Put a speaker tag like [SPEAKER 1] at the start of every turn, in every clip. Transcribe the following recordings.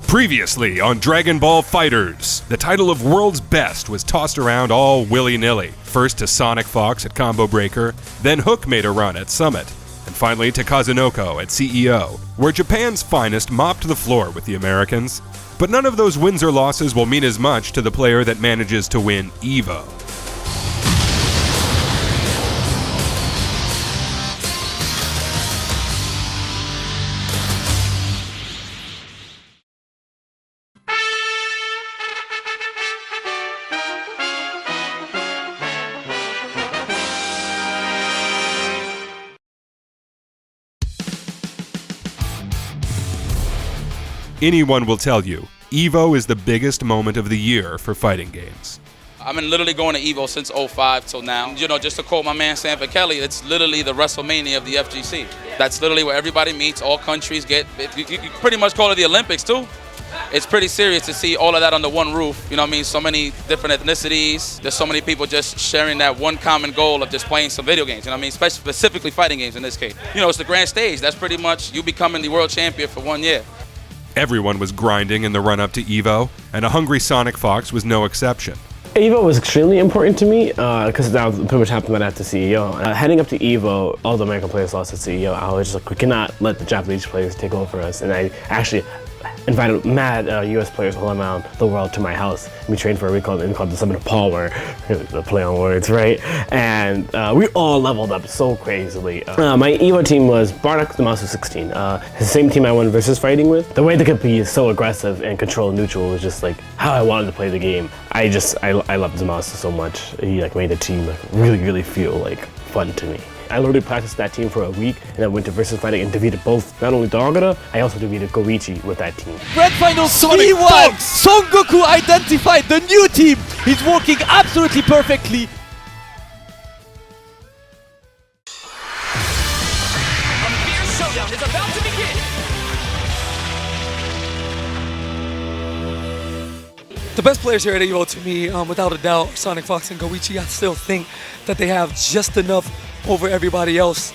[SPEAKER 1] Previously on Dragon Ball FighterZ, the title of World's Best was tossed around all willy-nilly. First to Sonic Fox at Combo Breaker, then Hook made a run at Summit, and finally to Kazunoko at CEO, where Japan's finest mopped the floor with the Americans. But none of those wins or losses will mean as much to the player that manages to win EVO. Anyone will tell you, EVO is the biggest moment of the year for fighting games.
[SPEAKER 2] I've been literally going to EVO since 05 till now. You know, just to quote my man Sanford Kelly, it's literally the WrestleMania of the FGC. That's literally where everybody meets, all countries get, you pretty much call it the Olympics too. It's pretty serious to see all of that under one roof. You know what I mean? So many different ethnicities. There's so many people just sharing that one common goal of just playing some video games. You know what I mean? Specifically fighting games in this case. You know, it's the grand stage. That's pretty much you becoming the world champion for 1 year.
[SPEAKER 1] Everyone was grinding in the run-up to EVO, and a hungry Sonic Fox was no exception.
[SPEAKER 3] EVO was extremely important to me because that was pretty much happened after CEO. Heading up to EVO, all the American players lost to CEO. I was just like, we cannot let the Japanese players take over us. And I actually invited mad US players all around the world to my house. We trained for a week called the Summit of Power, the play on words, right? And we all leveled up so crazily. My EVO team was Bardock the Mouse of 16. The same team I won versus fighting with. The way they could be so aggressive and control neutral was just like how I wanted to play the game. I loved Zamasu so much. He like made the team like really feel like fun to me. I literally practiced that team for a week and then went to versus fighting and defeated both, not only Dogata, I also defeated Goichi with that team.
[SPEAKER 4] Grand Finals 3-1! Son Goku identified the new team! He's working absolutely perfectly.
[SPEAKER 5] A fierce showdown is about to begin!
[SPEAKER 6] The best players here at EVO to me, without a doubt, Sonic Fox and Goichi. I still think that they have just enough over everybody else.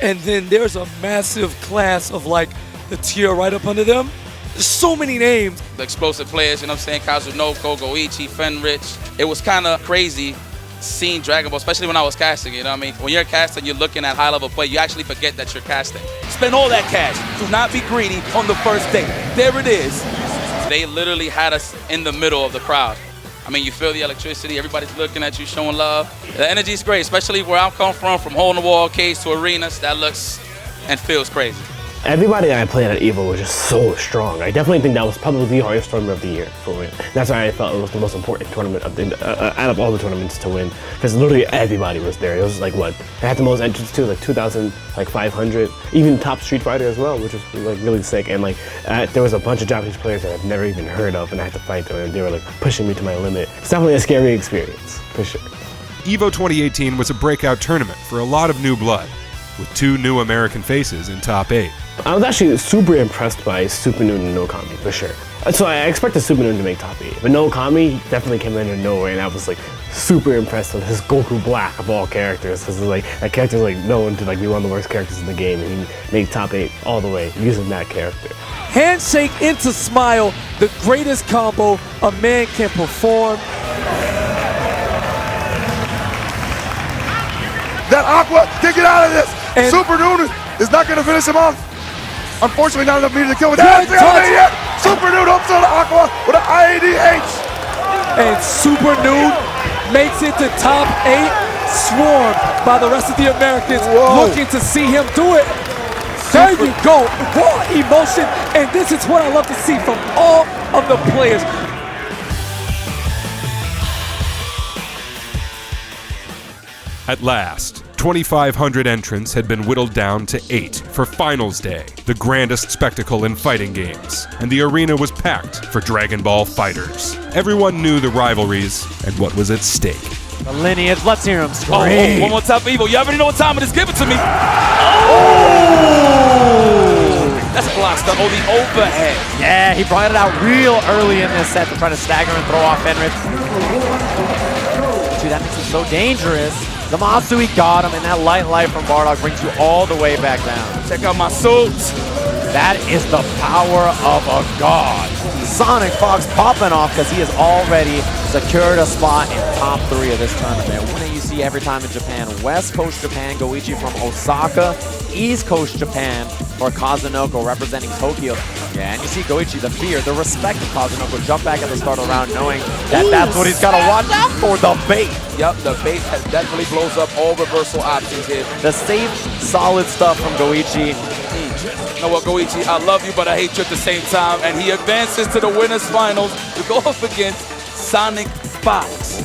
[SPEAKER 6] And then there's a massive class of like the tier right up under them. There's so many names.
[SPEAKER 2] The explosive players, you know what I'm saying? Kazunoko, Goichi, Fenrich. It was kind of crazy seeing Dragon Ball, especially when I was casting, you know what I mean? When you're casting, you're looking at high-level play, you actually forget that you're casting.
[SPEAKER 4] Spend all that cash. Do not be greedy on the first day. There it is.
[SPEAKER 2] They literally had us in the middle of the crowd. I mean, you feel the electricity, everybody's looking at you, showing love. The energy's great, especially where I come from hole-in-the-wall cage to arenas. That looks and feels crazy.
[SPEAKER 3] Everybody that I played at EVO was just so strong. I definitely think that was probably the hardest tournament of the year for me. That's why I felt it was the most important tournament out of all the tournaments to win, because literally everybody was there. It was like what? I had the most entrants too, like 2,500. Even top Street Fighter as well, which was like really sick. And like there was a bunch of Japanese players that I've never even heard of, and I had to fight them, and they were like pushing me to my limit. It's definitely a scary experience, for sure.
[SPEAKER 1] EVO 2018 was a breakout tournament for a lot of new blood, with 2 new American faces in top 8.
[SPEAKER 3] I was actually super impressed by Super Noon and Nokami, for sure. So I expected Super Noon to make top 8, but Nokami definitely came in and nowhere, and I was like super impressed with his Goku Black of all characters, because like that character's like known to like be one of the worst characters in the game, and he made top 8 all the way using that character.
[SPEAKER 6] Handshake into smile, the greatest combo a man can perform.
[SPEAKER 7] That Aqua can't get out of this. And Super Noon is not going to finish him off. Unfortunately, not enough meter to kill with that. Super Noon hooks on Aqua with an IADH.
[SPEAKER 6] And Super Noon makes it to top 8, swarmed by the rest of the Americans. Whoa. Looking to see him do it. There you go, raw emotion, and this is what I love to see from all of the players.
[SPEAKER 1] At last, 2,500 entrants had been whittled down to 8 for Finals Day, the grandest spectacle in fighting games, and the arena was packed for Dragon Ball FighterZ. Everyone knew the rivalries and what was at stake.
[SPEAKER 4] The lineage, let's hear him scream.
[SPEAKER 2] Oh, one more time for EVO. You already know what time it is. Give it to me.
[SPEAKER 4] Oh!
[SPEAKER 2] That's a block stuff. Oh, the overhead.
[SPEAKER 4] Yeah, he brought it out real early in this set to try to stagger and throw off Fenrich. Dude, that makes it so dangerous. Zamasu, he got him, and that light from Bardock brings you all the way back down.
[SPEAKER 2] Check out my suits.
[SPEAKER 8] That is the power of a god. Sonic Fox popping off because he has already secured a spot in top 3 of this tournament. One that you see every time in Japan. West Coast Japan, Goichi from Osaka. East Coast Japan for Kazunoko representing Tokyo. Yeah, and you see Goichi, the fear, the respect of Kazunoko, jump back at the start of the round knowing that that's what he's got to watch out for, the bait.
[SPEAKER 2] Yep, the bait definitely blows up all reversal options here.
[SPEAKER 8] The safe, solid stuff from Goichi.
[SPEAKER 2] You know what, Goichi, I love you, but I hate you at the same time. And he advances to the winners finals to go up against Sonic Fox.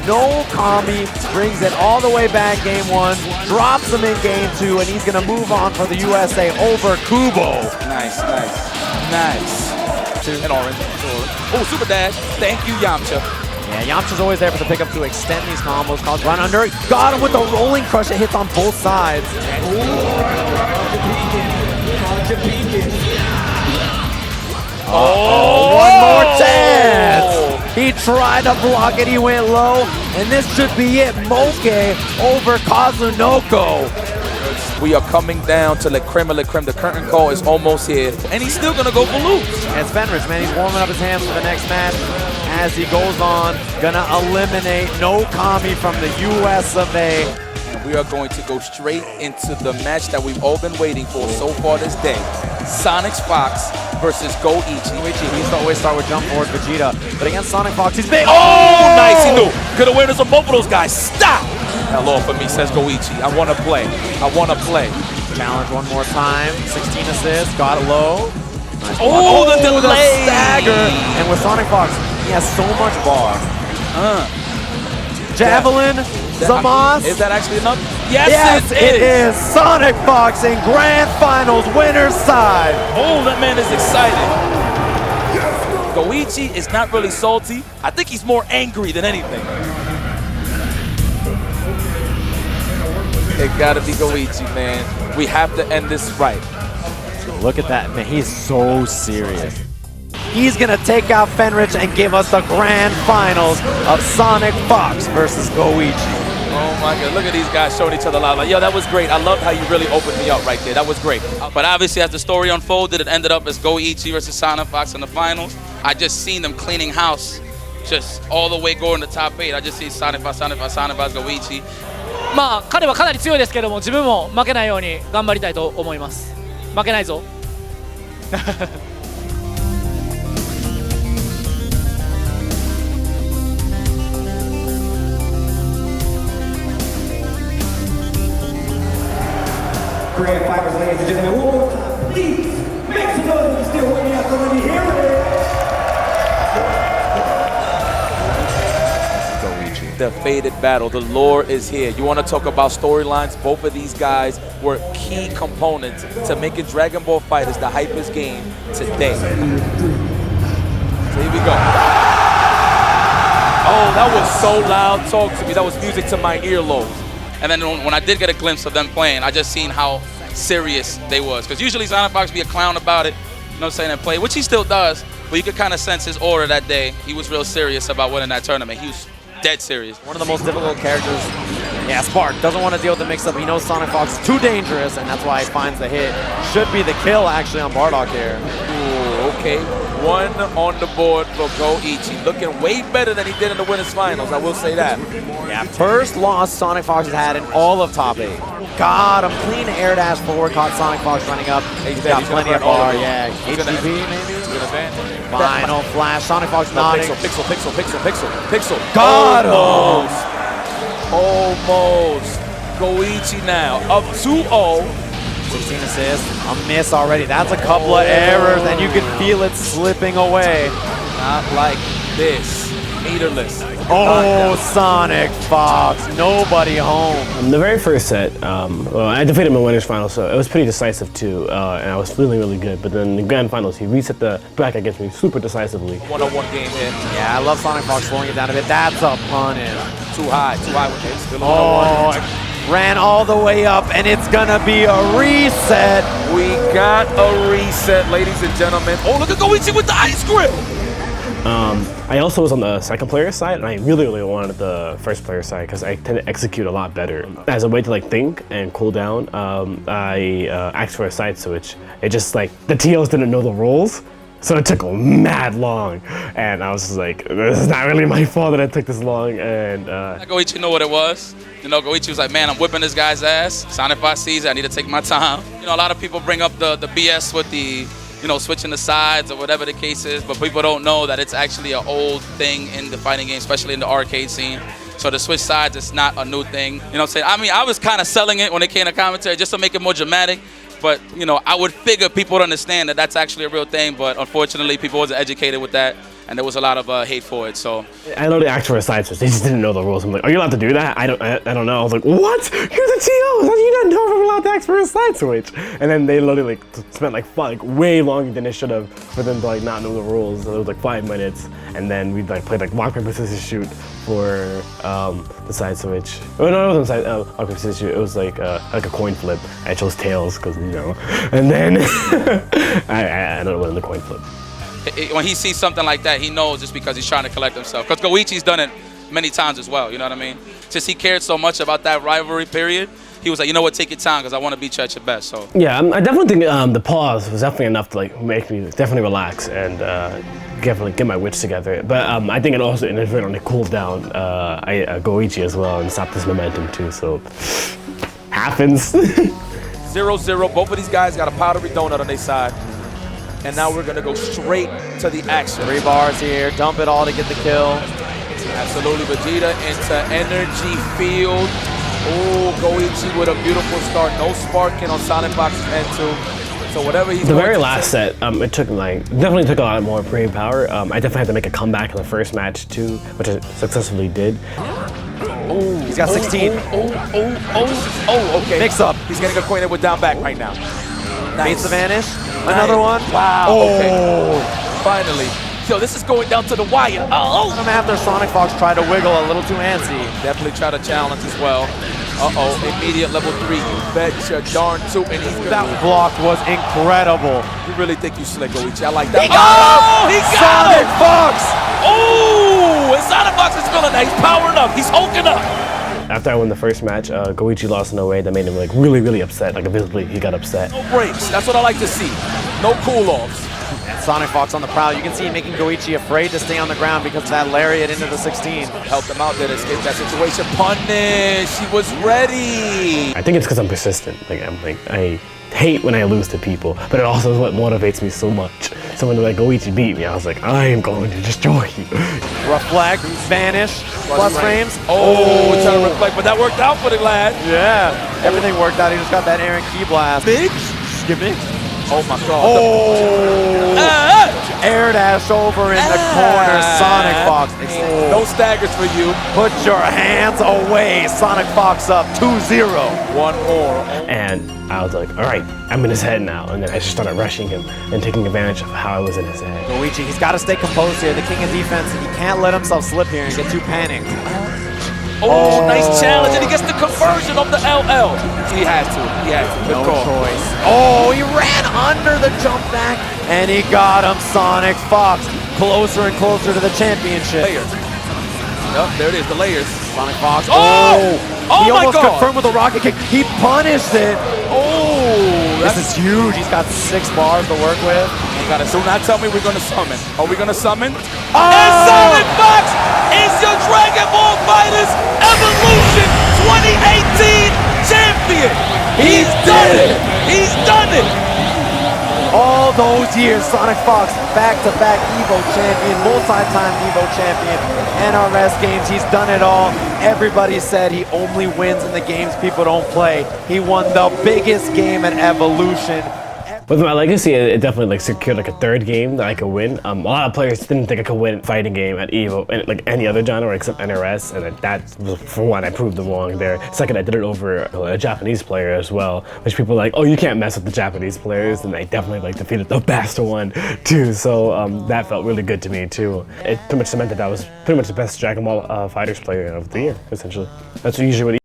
[SPEAKER 8] No Kami brings it all the way back game 1, drops him in game 2, and he's gonna move on for the USA over Kubo.
[SPEAKER 2] Nice, nice, nice. And orange. Oh, super dash. Thank you, Yamcha.
[SPEAKER 8] Yeah, Yamcha's always there for the pickup to extend these combos. Cause run under, got him with the rolling crush. It hits on both sides. Oh, one more chance. He tried to block it, he went low, and this should be it. Moke over Kazunoko.
[SPEAKER 2] We are coming down to the creme of the creme. The curtain call is almost here, and he's still gonna go for loops.
[SPEAKER 8] It's Fenrich, man. He's warming up his hands for the next match. As he goes on, gonna eliminate no Kami from the US of A.
[SPEAKER 2] And we are going to go straight into the match that we've all been waiting for so far this day. Sonic Fox versus Goichi.
[SPEAKER 8] He used to always start with jump forward Vegeta, but against Sonic Fox, he's big.
[SPEAKER 2] Oh, nice, he knew. Good awareness of both of those guys. Stop! Hello for me, says Goichi. I want to play. I want to play.
[SPEAKER 8] Challenge one more time. 16 assists, got it low. Nice
[SPEAKER 2] the delay.
[SPEAKER 8] The stagger. And with Sonic Fox, he has so much bar. Javelin, Zamas.
[SPEAKER 2] Is that actually enough?
[SPEAKER 8] Yes, it is. Sonic Fox in Grand Finals winner's side.
[SPEAKER 2] Oh, that man is excited. Goichi is not really salty. I think he's more angry than anything. It gotta be Goichi, man. We have to end this right.
[SPEAKER 8] Look at that, man. He's so serious. He's gonna take out Fenrich and give us the grand finals of Sonic Fox versus Goichi.
[SPEAKER 2] Oh my God, look at these guys showing each other love. Like, yo, that was great. I loved how you really opened me up right there. That was great. But obviously, as the story unfolded, it ended up as Goichi versus Sonic Fox in the finals. I just seen them cleaning house, just all the way going to top 8. I just see Sonic Fox, Sonic Fox, Sonic Fox, Goichi.
[SPEAKER 5] まあ彼はかなり強いですけども、自分も負けないように頑張りたいと思います。負けないぞ。
[SPEAKER 9] Great fighters, ladies and gentlemen. One more time, please make some noise if you're still waiting out there. Let me hear it.
[SPEAKER 2] The fated battle, the lore is here. You want to talk about storylines? Both of these guys were key components to making Dragon Ball FighterZ the hypest game today. So here we go. Oh, that was so loud. Talk to me. That was music to my earlobes. And then when I did get a glimpse of them playing, I just seen how serious they was. Because usually Sonic Fox be a clown about it, you know what I'm saying, and play, which he still does. But you could kind of sense his aura that day. He was real serious about winning that tournament. He was dead serious.
[SPEAKER 8] One of the most difficult characters. Yeah, Spark doesn't want to deal with the mix-up. He knows Sonic Fox is too dangerous, and that's why he finds the hit. Should be the kill, actually, on Bardock here.
[SPEAKER 2] Ooh, okay. One on the board for Goichi. Looking way better than he did in the winners finals, I will say that.
[SPEAKER 8] Yeah, first loss Sonic Fox has had in all of top 8. Got him. Clean air dash forward, caught Sonic Fox running up. He's got plenty of bar, yeah. HDP, maybe? Final flash. Sonic Fox nodding.
[SPEAKER 2] Pixel.
[SPEAKER 8] Got him!
[SPEAKER 2] Almost. Goichi now up 2-0.
[SPEAKER 8] 16 assists. A miss already. That's a couple of errors, and you can feel it slipping away.
[SPEAKER 2] Not like this. Meterless.
[SPEAKER 8] Oh, Sonic Fox. Nobody home.
[SPEAKER 3] The very first set, well, I defeated him in winners finals, so it was pretty decisive too, and I was feeling really good. But then in the grand finals, he reset the bracket against me super decisively.
[SPEAKER 2] One-on-one game here.
[SPEAKER 8] Yeah, I love Sonic Fox slowing it down a bit. That's a punish.
[SPEAKER 2] Too high with it. Still
[SPEAKER 8] oh, ran all the way up, and it's gonna be a reset.
[SPEAKER 2] We got a reset, ladies and gentlemen. Oh, look at Goichi with the ice grip.
[SPEAKER 3] I also was on the second player side, and I really wanted the first player side because I tend to execute a lot better. As a way to like think and cool down, I asked for a side switch. It just like the TOs didn't know the rules, so it took mad long, and I was just like, this is not really my fault that it took this long. And
[SPEAKER 2] Goichi knew what it was. You know, Goichi was like, man, I'm whipping this guy's ass. Sonic 5 sees it, I need to take my time. You know, a lot of people bring up the BS with the, you know, switching the sides or whatever the case is, but people don't know that it's actually an old thing in the fighting game, especially in the arcade scene. So to switch sides is not a new thing. You know what I'm saying? I mean, I was kind of selling it when it came to commentary just to make it more dramatic, but, you know, I would figure people would understand that that's actually a real thing, but unfortunately people wasn't educated with that, and there was a lot of hate for it, so.
[SPEAKER 3] I literally asked for a side switch. They just didn't know the rules. I'm like, are you allowed to do that? I don't know. I was like, what? You're the TO. How do you not know if I'm allowed to ask for a side switch? And then they literally like spent like way longer than they should have for them to like not know the rules. So it was like 5 minutes, and then we like played like rock paper scissors shoot for the side switch. Oh no, it wasn't rock paper scissors shoot. It was like a coin flip. I chose tails because you know. And then I don't know what in the coin flip.
[SPEAKER 2] When he sees something like that, he knows just because he's trying to collect himself. Because Goichi's done it many times as well, you know what I mean? Since he cared so much about that rivalry period, he was like, you know what, take your time because I want to beat you at your best. So
[SPEAKER 3] yeah, I definitely think the pause was definitely enough to like make me definitely relax and definitely get my wits together. But I think it also inadvertently cooled down Goichi as well and stopped his momentum too. So happens.
[SPEAKER 10] 0-0. Both of these guys got a powdery donut on their side. And now we're gonna go straight to the action.
[SPEAKER 8] 3 bars here, dump it all to get the kill.
[SPEAKER 10] Absolutely, Vegeta into energy field. Oh, Goichi with a beautiful start. No sparking on Sonic Fox's end too. So whatever he's
[SPEAKER 3] the very last set, it took like definitely took a lot more brain power. I definitely had to make a comeback in the first match too, which I successfully did.
[SPEAKER 8] Oh, he's got 16.
[SPEAKER 10] Okay. Mix up. He's getting acquainted with down back right now.
[SPEAKER 8] Nice. The vanish. Another one.
[SPEAKER 10] Wow. Okay. Finally. So this is going down to the wire. Oh.
[SPEAKER 8] I'm after Sonic Fox tried to wiggle a little too antsy.
[SPEAKER 10] Definitely try to challenge as well. Immediate level 3. You betcha darn too. And
[SPEAKER 8] that block was incredible.
[SPEAKER 10] You really think you slick, Goichi? I like that.
[SPEAKER 8] He got him!
[SPEAKER 10] He got
[SPEAKER 8] Sonic
[SPEAKER 10] him!
[SPEAKER 8] Fox!
[SPEAKER 10] Oh! And Sonic Fox is feeling that. He's powering up. He's hulking up.
[SPEAKER 3] After I won the first match, Goichi lost in a way that made him like really upset. Like visibly, he got upset.
[SPEAKER 10] No breaks. That's what I like to see. No cool-offs.
[SPEAKER 8] And Sonic Fox on the prowl. You can see him making Goichi afraid to stay on the ground because of that lariat into the 16.
[SPEAKER 10] Helped him out there to escape that situation. Punish. He was ready.
[SPEAKER 3] I think it's because I'm persistent. I hate when I lose to people, but it also is what motivates me so much. So when like Goichi beat me, I was like, I am going to destroy you.
[SPEAKER 8] Reflect, vanish, plus frames.
[SPEAKER 10] Oh, trying to reflect, but that worked out for the lad.
[SPEAKER 8] Yeah, everything worked out. He just got that Aaron Key blast.
[SPEAKER 10] Big
[SPEAKER 8] skipping.
[SPEAKER 10] Oh my God.
[SPEAKER 8] Oh! Air dash over in the corner, Sonic Fox.
[SPEAKER 10] No staggers for you.
[SPEAKER 8] Put your hands away. Sonic Fox up 2-0.
[SPEAKER 10] One more.
[SPEAKER 3] And I was like, all right, I'm in his head now. And then I just started rushing him and taking advantage of how I was in his head.
[SPEAKER 8] Goichi, he's got to stay composed here. The king of defense. He can't let himself slip here and get too panicked.
[SPEAKER 10] Oh, nice challenge, and he gets the conversion of the LL. He had to. Good call.
[SPEAKER 8] Choice. Oh, he ran under the jump back, and he got him, Sonic Fox. Closer and closer to the championship.
[SPEAKER 10] Layers. Yep, there it is, the layers.
[SPEAKER 8] Sonic Fox.
[SPEAKER 10] Oh!
[SPEAKER 8] He almost confirmed with a rocket kick. He punished it.
[SPEAKER 10] Oh!
[SPEAKER 8] This is huge. He's got 6 bars to work with.
[SPEAKER 10] Do not tell me we're going to summon. Are we going to summon?
[SPEAKER 8] Oh!
[SPEAKER 10] And Sonic Fox is your Dragon Ball FighterZ Evolution 2018 champion. He's done it. He's done it.
[SPEAKER 8] All those years, Sonic Fox, back-to-back EVO champion, multi-time EVO champion, NRS games, he's done it all. Everybody said he only wins in the games people don't play. He won the biggest game at Evolution.
[SPEAKER 3] With my legacy, it definitely like secured like a 3rd game that I could win. A lot of players didn't think I could win a fighting game at EVO and like any other genre except NRS, and that was, for one, I proved them wrong there. Second, I did it over a Japanese player as well, which people were like, oh, you can't mess with the Japanese players, and I definitely like defeated the best one too. So that felt really good to me too. It pretty much cemented that I was pretty much the best Dragon Ball FighterZ player of the year, essentially. That's usually what